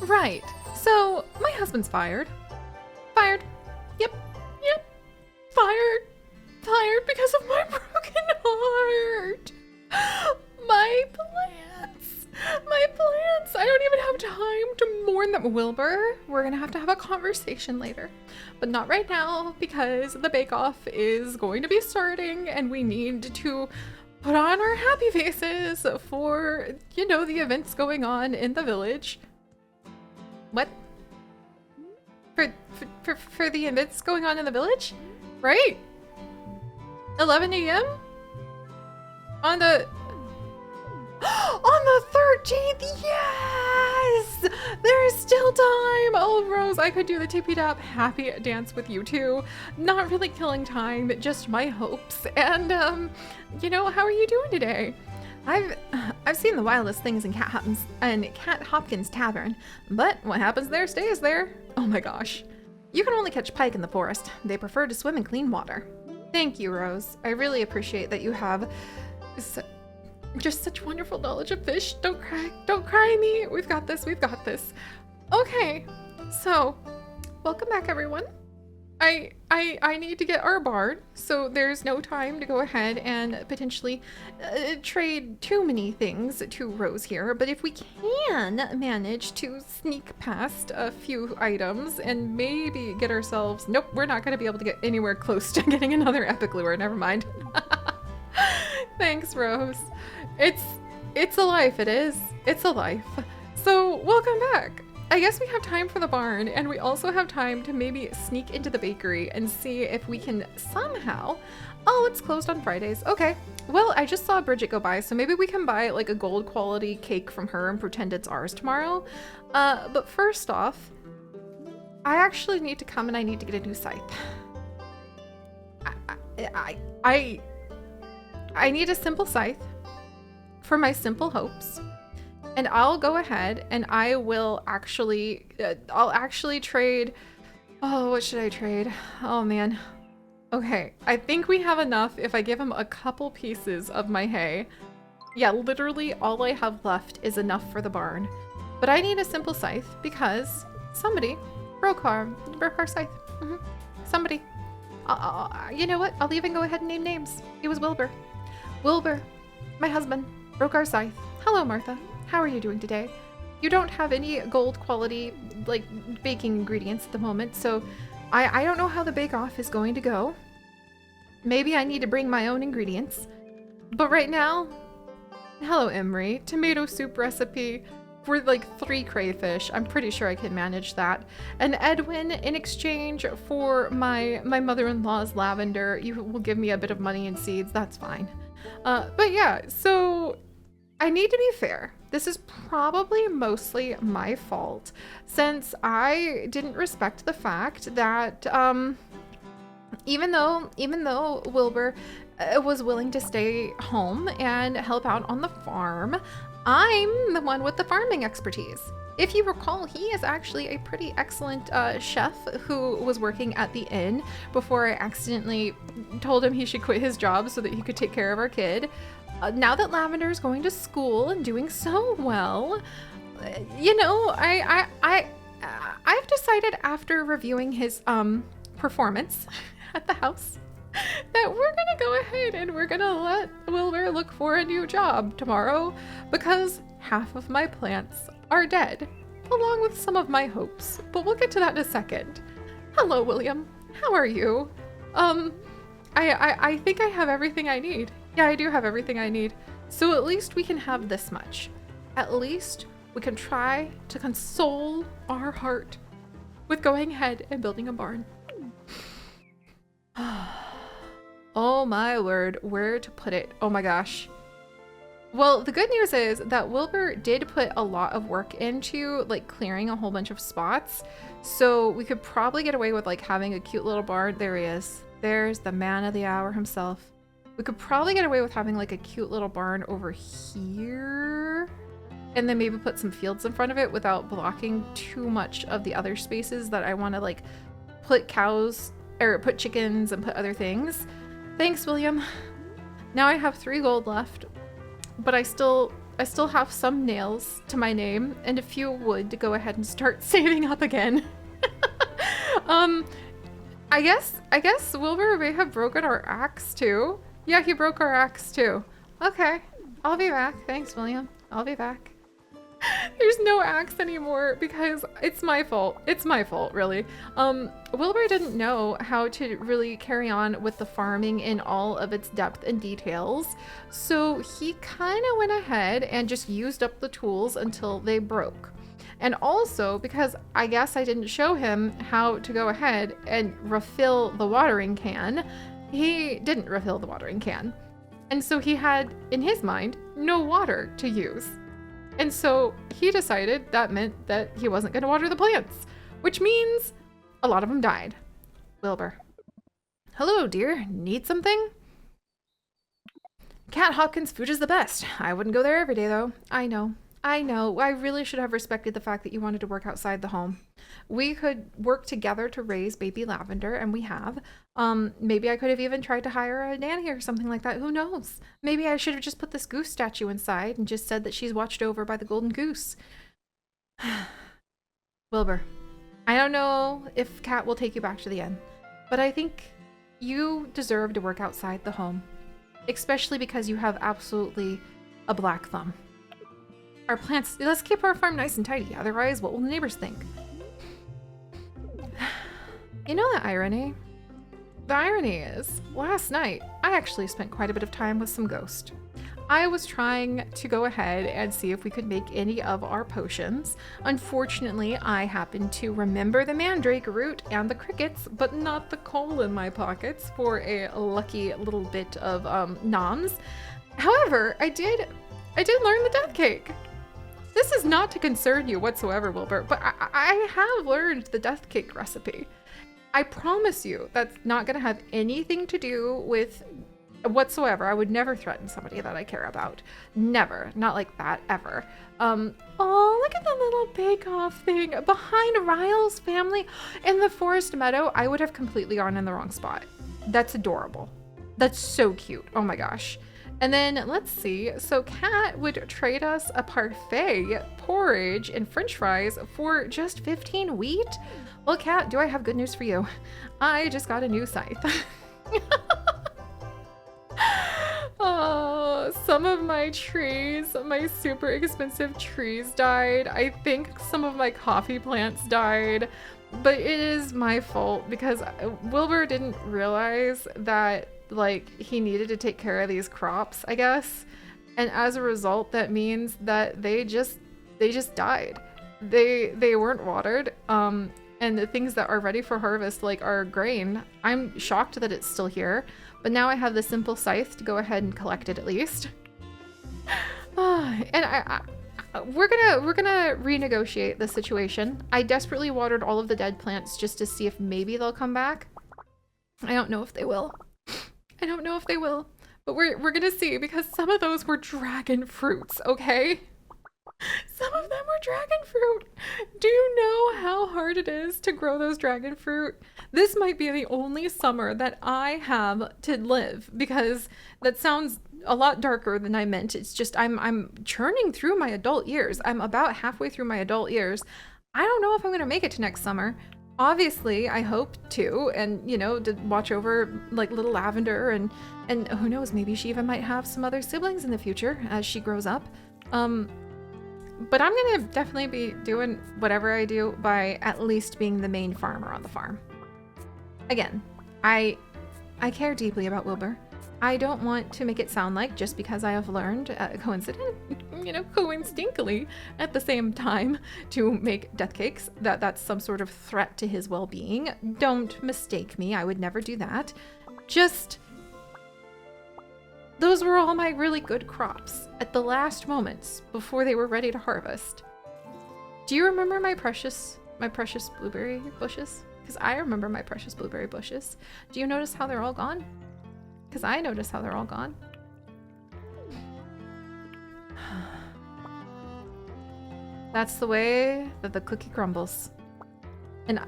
Right. So, my husband's fired. Fired. Yep. Yep. Fired. Fired because of my broken heart. My plants. My plants. I don't even have time to mourn them. Wilbur, we're gonna have to have a conversation later. But not right now because the bake-off is going to be starting and we need to put on our happy faces for, you know, the events going on in the village. What? For the events going on in the village? Right? 11 a.m.? On the 13th, yes! There is still time! Oh, Rose, I could do the tippy-tap happy dance with you too. Not really killing time, just my hopes. And, you know, how are you doing today? I've seen the wildest things in Cat Hopkins Tavern, but what happens there stays there. Oh my gosh. You can only catch pike in the forest. They prefer to swim in clean water. Thank you, Rose. I really appreciate that you have just such wonderful knowledge of fish. Don't cry me. We've got this, we've got this. Okay, so welcome back everyone. I need to get our barn, so there's no time to go ahead and potentially trade too many things to Rose here, but if we can manage to sneak past a few items and maybe get ourselves, nope, we're not going to be able to get anywhere close to getting another epic lure, never mind. Thanks, Rose. It's a life, it is. It's a life. So, welcome back. I guess we have time for the barn, and we also have time to maybe sneak into the bakery and see if we can somehow... Oh, it's closed on Fridays. Okay. Well, I just saw Bridget go by, so maybe we can buy like a gold quality cake from her and pretend it's ours tomorrow. But first off, I actually need to come and I need to get a new scythe. I need a simple scythe for my simple hopes. And I'll go ahead and I will actually, I'll actually trade, oh, what should I trade? Oh man. Okay, I think we have enough if I give him a couple pieces of my hay. Yeah, literally all I have left is enough for the barn. But I need a simple scythe because somebody broke our scythe. Somebody. You know what? I'll even go ahead and name names. It was Wilbur. Wilbur, my husband, broke our scythe. Hello, Martha. How are you doing today? You don't have any gold quality, like, baking ingredients at the moment, so I don't know how the bake-off is going to go. Maybe I need to bring my own ingredients. But right now, hello, Emery. Tomato soup recipe for, like, 3 crayfish. I'm pretty sure I can manage that. And Edwin, in exchange for my mother-in-law's lavender, you will give me a bit of money and seeds. That's fine. But yeah, so I need to be fair. This is probably mostly my fault since I didn't respect the fact that even though Wilbur was willing to stay home and help out on the farm, I'm the one with the farming expertise. If you recall, he is actually a pretty excellent chef who was working at the inn before I accidentally told him he should quit his job so that he could take care of our kid. Now that Lavender is going to school and doing so well, you know, I've decided after reviewing his performance at the house that we're gonna go ahead and we're gonna let Wilbur look for a new job tomorrow because half of my plants are dead, along with some of my hopes, but we'll get to that in a second. Hello, William. How are you? I think I have everything I need. Yeah, I do have everything I need. So at least we can have this much. At least we can try to console our heart with going ahead and building a barn. Oh my word, where to put it? Oh my gosh. Well, the good news is that Wilbur did put a lot of work into like clearing a whole bunch of spots. So we could probably get away with like having a cute little barn. There he is. There's the man of the hour himself. We could probably get away with having like a cute little barn over here and then maybe put some fields in front of it without blocking too much of the other spaces that I want to like put cows or put chickens and put other things. Thanks, William. Now I have 3 gold left, but I still I still have some nails to my name and a few wood to go ahead and start saving up again. I guess Wilbur may have broken our axe too. Yeah, he broke our axe too. Okay, I'll be back. Thanks, William. I'll be back. There's no axe anymore because it's my fault. It's my fault, really. Wilbur didn't know how to really carry on with the farming in all of its depth and details, so he kind of went ahead and just used up the tools until they broke. And also because I guess I didn't show him how to go ahead and refill the watering can, he didn't refill the watering can. And so he had, in his mind, no water to use. And so he decided that meant that he wasn't going to water the plants, which means a lot of them died. Wilbur. Hello, dear. Need something? Cat Hopkins' food is the best. I wouldn't go there every day, though. I know. I really should have respected the fact that you wanted to work outside the home. We could work together to raise baby Lavender, and we have. Maybe I could have even tried to hire a nanny or something like that. Who knows? Maybe I should have just put this goose statue inside and just said that she's watched over by the golden goose. Wilbur, I don't know if Cat will take you back to the inn, but I think you deserve to work outside the home, especially because you have absolutely a black thumb. Our plants, let's keep our farm nice and tidy, otherwise what will the neighbors think? You know the irony? The irony is, last night, I actually spent quite a bit of time with some ghost. I was trying to go ahead and see if we could make any of our potions. Unfortunately, I happened to remember the mandrake root and the crickets, but not the coal in my pockets for a lucky little bit of noms. However, I did learn the death cake. This is not to concern you whatsoever, Wilbur, but I have learned the death cake recipe. I promise you that's not going to have anything to do with whatsoever. I would never threaten somebody that I care about. Never. Not like that, ever. Oh, look at the little bake-off thing behind Ryle's family in the forest meadow. I would have completely gone in the wrong spot. That's adorable. That's so cute. Oh my gosh. And then let's see, so Cat would trade us a parfait, porridge, and french fries for just 15 wheat? Well, Cat, do I have good news for you? I just got a new scythe. Oh, some of my trees, my super expensive trees died. I think some of my coffee plants died, but it is my fault because Wilbur didn't realize that like he needed to take care of these crops, I guess. And as a result, that means that they just died. They weren't watered. And the things that are ready for harvest, like our grain, I'm shocked that it's still here. But now I have the simple scythe to go ahead and collect it at least. And we're gonna renegotiate the situation. I desperately watered all of the dead plants just to see if maybe they'll come back. I don't know if they will. I don't know if they will, but we're gonna see because some of those were dragon fruits, okay? Some of them were dragon fruit. Do you know how hard it is to grow those dragon fruit? This might be the only summer that I have to live because that sounds a lot darker than I meant. It's just I'm churning through my adult years. I'm about halfway through my adult years. I don't know if I'm gonna make it to next summer. Obviously, I hope to, and you know, to watch over like little Lavender and who knows, maybe she even might have some other siblings in the future as she grows up. But I'm gonna definitely be doing whatever I do by at least being the main farmer on the farm. Again, I care deeply about Wilbur. I don't want to make it sound like just because I have learned, coincidentally at the same time to make death cakes, that's some sort of threat to his well-being. Don't mistake me. I would never do that. Just, those were all my really good crops at the last moments before they were ready to harvest. Do you remember my precious blueberry bushes? Because I remember my precious blueberry bushes. Do you notice how they're all gone? Because I notice how they're all gone. That's the way that the cookie crumbles. And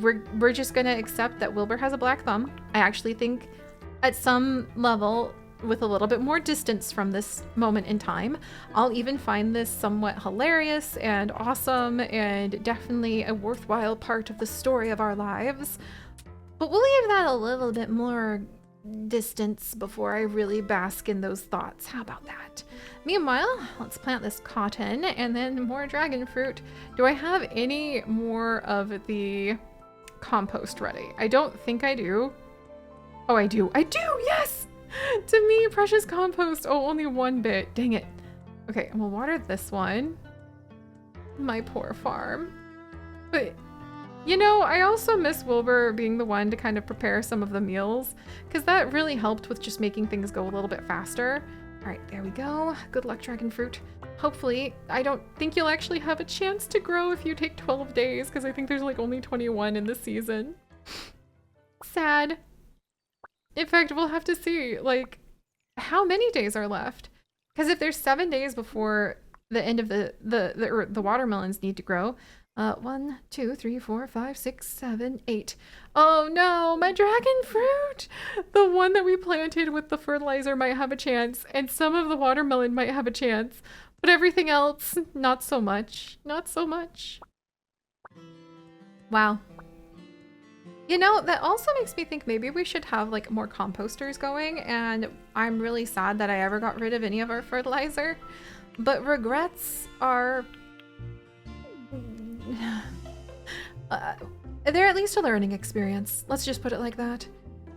we're just gonna accept that Wilbur has a black thumb. I actually think at some level with a little bit more distance from this moment in time. I'll even find this somewhat hilarious and awesome and definitely a worthwhile part of the story of our lives. But we'll leave that a little bit more distance before I really bask in those thoughts. How about that? Meanwhile, let's plant this cotton and then more dragon fruit. Do I have any more of the compost ready? I don't think I do. Oh, I do. I do! Yes! To me, precious compost. Oh, only one bit. Dang it. Okay, and we'll water this one. My poor farm. But, you know, I also miss Wilbur being the one to kind of prepare some of the meals, because that really helped with just making things go a little bit faster. All right, there we go. Good luck, dragon fruit. Hopefully, I don't think you'll actually have a chance to grow if you take 12 days, because I think there's like only 21 in the season. Sad. In fact, we'll have to see, like, how many days are left. Because if there's 7 days before the end of the watermelons need to grow, 1, 2, 3, 4, 5, 6, 7, 8. Oh no, my dragon fruit! The one that we planted with the fertilizer might have a chance, and some of the watermelon might have a chance, but everything else, not so much. Not so much. Wow. You know, that also makes me think maybe we should have like more composters going, and I'm really sad that I ever got rid of any of our fertilizer, but regrets are they're at least a learning experience. Let's just put it like that.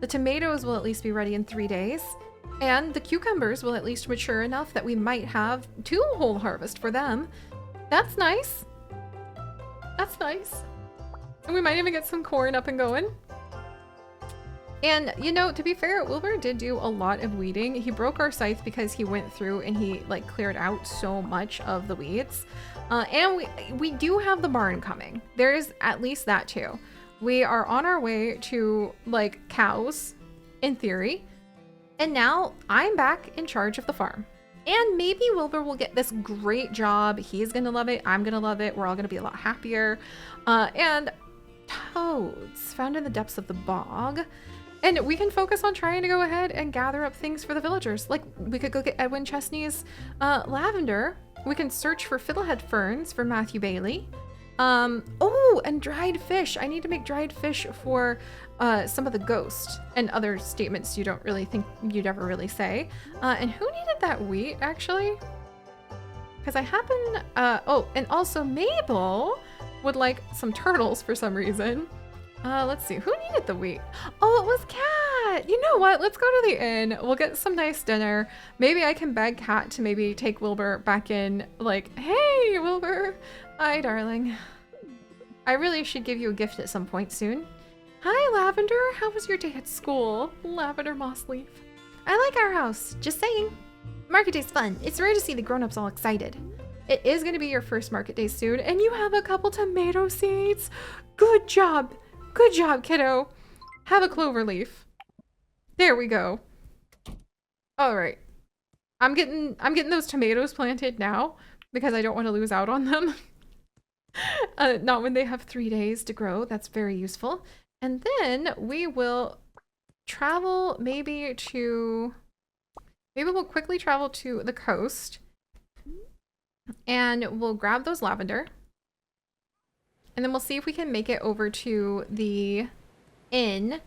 The tomatoes will at least be ready in 3 days, and the cucumbers will at least mature enough that we might have 2 whole harvests for them. That's nice. That's nice. And we might even get some corn up and going. And, you know, to be fair, Wilbur did do a lot of weeding. He broke our scythe because he went through and he, like, cleared out so much of the weeds. And we do have the barn coming. There is at least that, too. We are on our way to, like, cows, in theory. And now I'm back in charge of the farm. And maybe Wilbur will get this great job. He's gonna love it. I'm gonna love it. We're all gonna be a lot happier. And toads found in the depths of the bog, and we can focus on trying to go ahead and gather up things for the villagers. Like, we could go get Edwin Chesney's lavender. We can search for fiddlehead ferns for Matthew Bailey. Oh, and dried fish. I need to make dried fish for some of the ghosts and other statements you don't really think you'd ever really say. And who needed that wheat, actually? Because I happen oh, and also Mabel would like some turtles for some reason. Let's see, who needed the wheat? Oh, it was Kat. You know what? Let's go to the inn. We'll get some nice dinner. Maybe I can beg Kat to maybe take Wilbur back in. Like, hey, Wilbur. Hi, darling. I really should give you a gift at some point soon. Hi, Lavender. How was your day at school? Lavender Mossleaf. I like our house. Just saying. Market day's fun. It's rare to see the grown-ups all excited. It is going to be your first market day soon, and you have a couple tomato seeds. Good job. Good job, kiddo. Have a clover leaf. There we go. All right. I'm getting those tomatoes planted now because I don't want to lose out on them. Not when they have 3 days to grow. That's very useful. And then we will travel maybe we'll quickly travel to the coast. And we'll grab those lavender. And then we'll see if we can make it over to the inn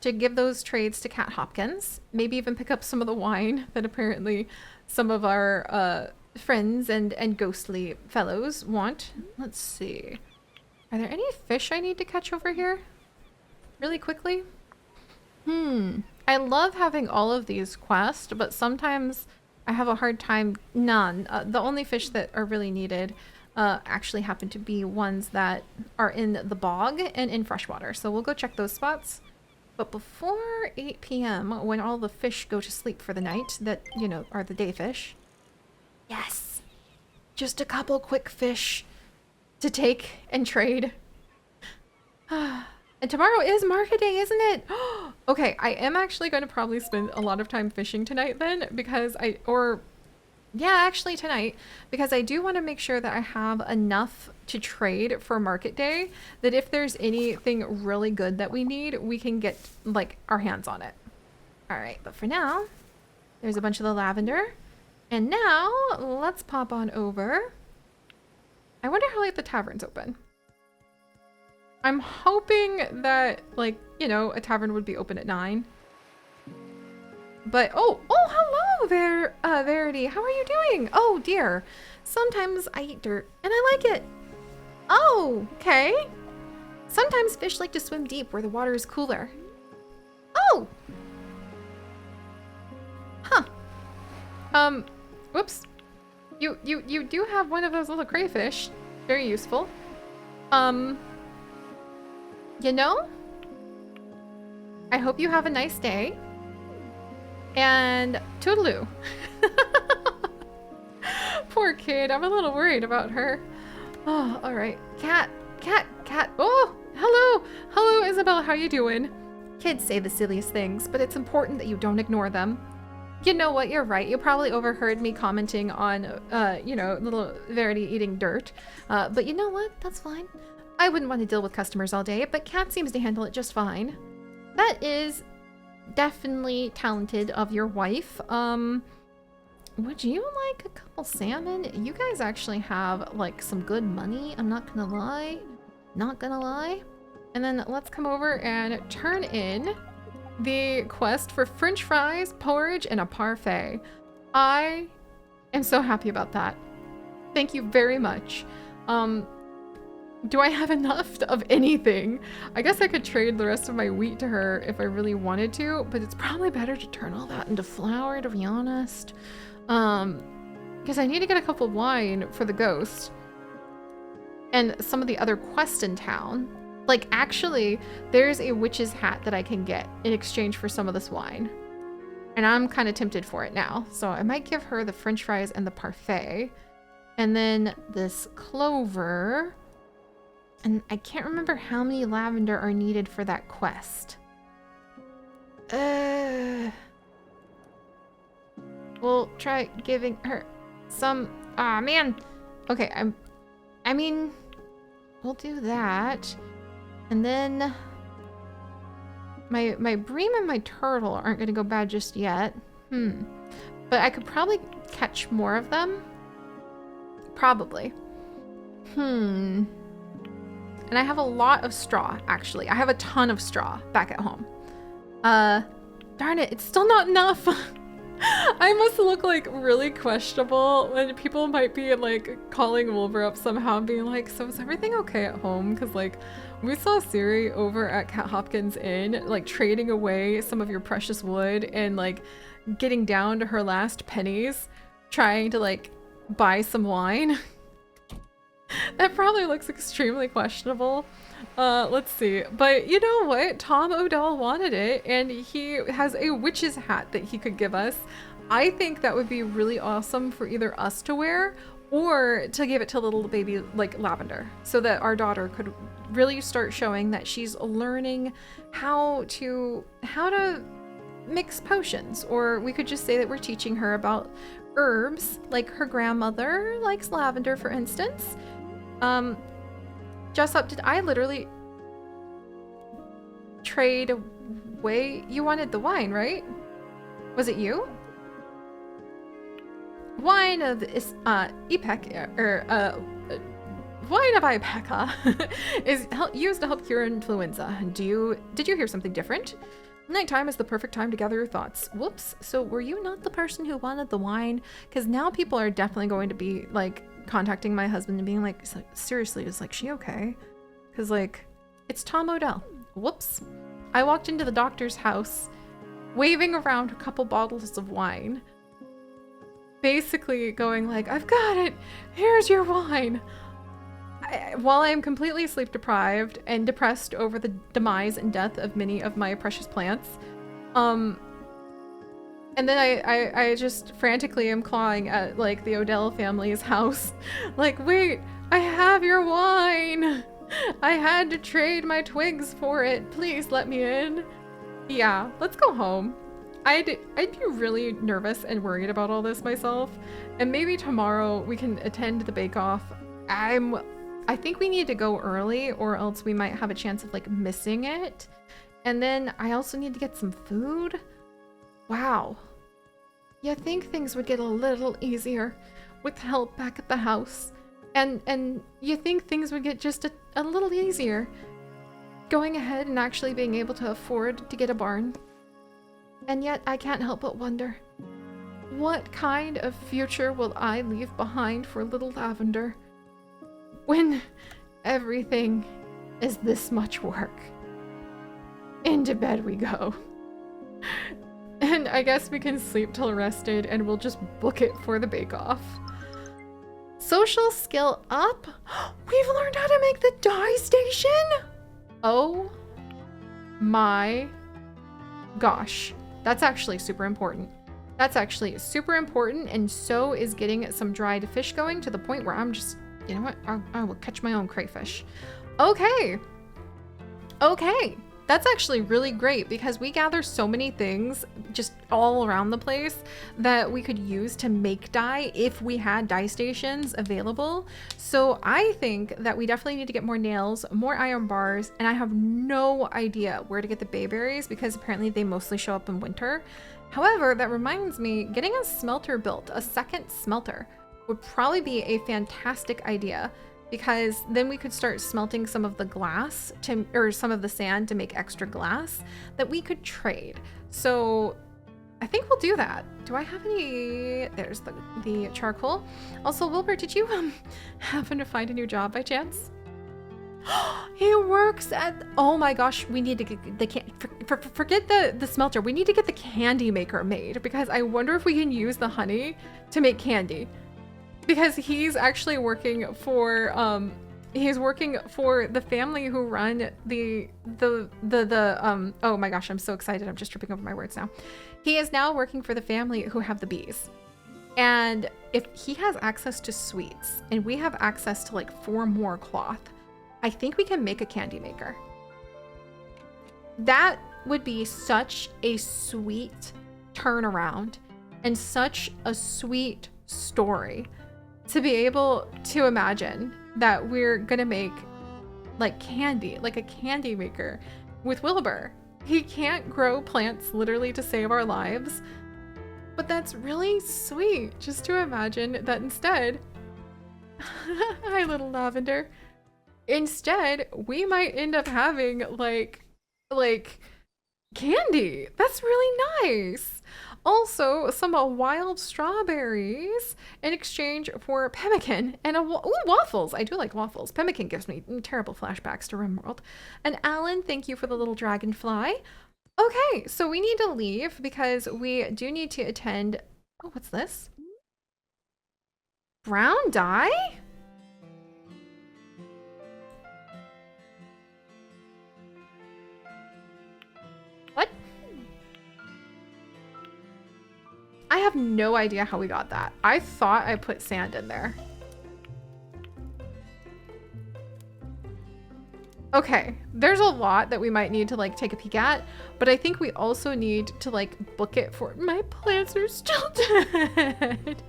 to give those trades to Kat Hopkins. Maybe even pick up some of the wine that apparently some of our friends and ghostly fellows want. Let's see. Are there any fish I need to catch over here? Really quickly? I love having all of these quests, but sometimes I have a hard time. None. The only fish that are really needed actually happen to be ones that are in the bog and in freshwater. So we'll go check those spots. But before 8 p.m., when all the fish go to sleep for the night, that, you know, are the day fish. Yes. Just a couple quick fish to take and trade. And tomorrow is market day, isn't it? Okay, I am actually going to probably spend a lot of time fishing tonight then, because actually tonight, because I do want to make sure that I have enough to trade for market day, that if there's anything really good that we need, we can get, like, our hands on it. All right, but for now, There's a bunch of the lavender. And now, let's pop on over. I wonder how late the tavern's open. I'm hoping that, like, you know, a tavern would be open at 9. But, oh, hello there, Verity. How are you doing? Oh, dear. Sometimes I eat dirt, and I like it. Oh, okay. Sometimes fish like to swim deep where the water is cooler. Oh! Huh. Whoops. You do have one of those little crayfish. Very useful. You know? I hope you have a nice day. And toodaloo. Poor kid. I'm a little worried about her. Oh, all right. Cat. Oh, hello. Hello, Isabel. How you doing? Kids say the silliest things, but it's important that you don't ignore them. You know what? You're right. You probably overheard me commenting on, you know, little Verity eating dirt. But you know what? That's fine. I wouldn't want to deal with customers all day, but Cat seems to handle it just fine. That is definitely talented of your wife. Would you like a couple salmon? You guys actually have, like, some good money. I'm not gonna lie. Not gonna lie. And then let's come over and turn in the quest for French fries, porridge, and a parfait. I am so happy about that. Thank you very much. Do I have enough of anything? I guess I could trade the rest of my wheat to her if I really wanted to, but it's probably better to turn all that into flour, to be honest. Because I need to get a couple of wine for the ghost and some of the other quests in town. Like, actually, there's a witch's hat that I can get in exchange for some of this wine. And I'm kind of tempted for it now. So I might give her the French fries and the parfait. And then this clover. And I can't remember how many lavender are needed for that quest. We'll try giving her some... Ah, man. Okay, I mean, we'll do that. And then my bream and my turtle aren't going to go bad just yet. But I could probably catch more of them. Probably. And I have a lot of straw, actually. I have a ton of straw back at home. Darn it, it's still not enough. I must look like really questionable when people might be like calling Wilbur up somehow and being like, so is everything okay at home? Because like we saw Seri over at Cat Hopkins Inn, like trading away some of your precious wood and like getting down to her last pennies, trying to like buy some wine. That probably looks extremely questionable. Let's see. But you know what? Tom O'Dell wanted it, and he has a witch's hat that he could give us. I think that would be really awesome for either us to wear or to give it to little baby like Lavender, so that our daughter could really start showing that she's learning how to mix potions. Or we could just say that we're teaching her about herbs, like her grandmother likes lavender, for instance. Jessup, did I literally trade away? You wanted the wine, right? Was it you? Wine of Ipek, wine of Ipeca is used to help cure influenza. Did you hear something different? Nighttime is the perfect time to gather your thoughts. Whoops. So were you not the person who wanted the wine? Because now people are definitely going to be like contacting my husband and being like, seriously, is like she okay? Because like it's Tom O'Dell. Whoops. I walked into the doctor's house waving around a couple bottles of wine, basically going like, I've got it, here's your wine. While I am completely sleep deprived and depressed over the demise and death of many of my precious plants, and then I just frantically am clawing at like the O'Dell family's house, like, wait, I have your wine. I had to trade my twigs for it. Please let me in. Yeah, let's go home. I'd be really nervous and worried about all this myself. And maybe tomorrow we can attend the bake-off. I think we need to go early, or else we might have a chance of like missing it. And then I also need to get some food. Wow. You think things would get a little easier with help back at the house. And you think things would get just a little easier going ahead and actually being able to afford to get a barn. And yet I can't help but wonder, what kind of future will I leave behind for little Lavender when everything is this much work? Into bed we go. And I guess we can sleep till rested and we'll just book it for the bake-off. Social skill up? We've learned how to make the dye station? Oh my gosh. That's actually super important. That's actually super important, and so is getting some dried fish going to the point where I'm just, you know what? I will catch my own crayfish. Okay. Okay. That's actually really great because we gather so many things just all around the place that we could use to make dye if we had dye stations available. So I think that we definitely need to get more nails, more iron bars, and I have no idea where to get the bayberries because apparently they mostly show up in winter. However, that reminds me, getting a smelter built, a second smelter, would probably be a fantastic idea, because then we could start smelting some of the glass or some of the sand to make extra glass that we could trade. So I think we'll do that. Do I have any? There's the charcoal. Also, Wilbur, did you happen to find a new job by chance? He works at, oh my gosh, we need to get the forget the smelter. We need to get the candy maker made, because I wonder if we can use the honey to make candy. Because he's actually working for the family who run the oh my gosh, I'm so excited, I'm just tripping over my words now. He is now working for the family who have the bees. And if he has access to sweets and we have access to like 4 more cloth, I think we can make a candy maker. That would be such a sweet turnaround and such a sweet story. To be able to imagine that we're gonna make like candy, like a candy maker with Wilbur. He can't grow plants literally to save our lives, but that's really sweet just to imagine that instead, hi little Lavender, instead we might end up having like candy. That's really nice. Also, some wild strawberries in exchange for pemmican and waffles. I do like waffles. Pemmican gives me terrible flashbacks to RimWorld. And Alan, thank you for the little dragonfly. Okay, so we need to leave because we do need to attend. Oh, what's this? Brown dye? What? I have no idea how we got that. I thought I put sand in there. Okay, there's a lot that we might need to like take a peek at, but I think we also need to like book it for, my plants are still dead.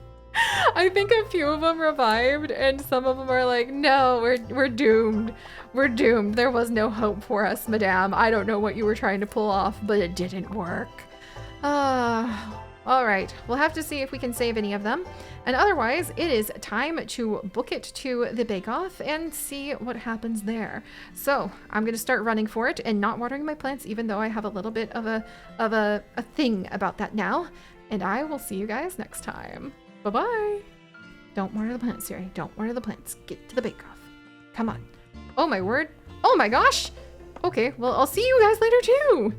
I think a few of them revived and some of them are like, no, we're doomed. We're doomed. There was no hope for us, madame. I don't know what you were trying to pull off, but it didn't work. All right, we'll have to see if we can save any of them. And otherwise, it is time to book it to the bake-off and see what happens there. So I'm going to start running for it and not watering my plants, even though I have a little bit of a thing about that now. And I will see you guys next time. Bye-bye. Don't water the plants, Seri. Don't water the plants. Get to the bake-off. Come on. Oh my word. Oh my gosh. Okay, well, I'll see you guys later too.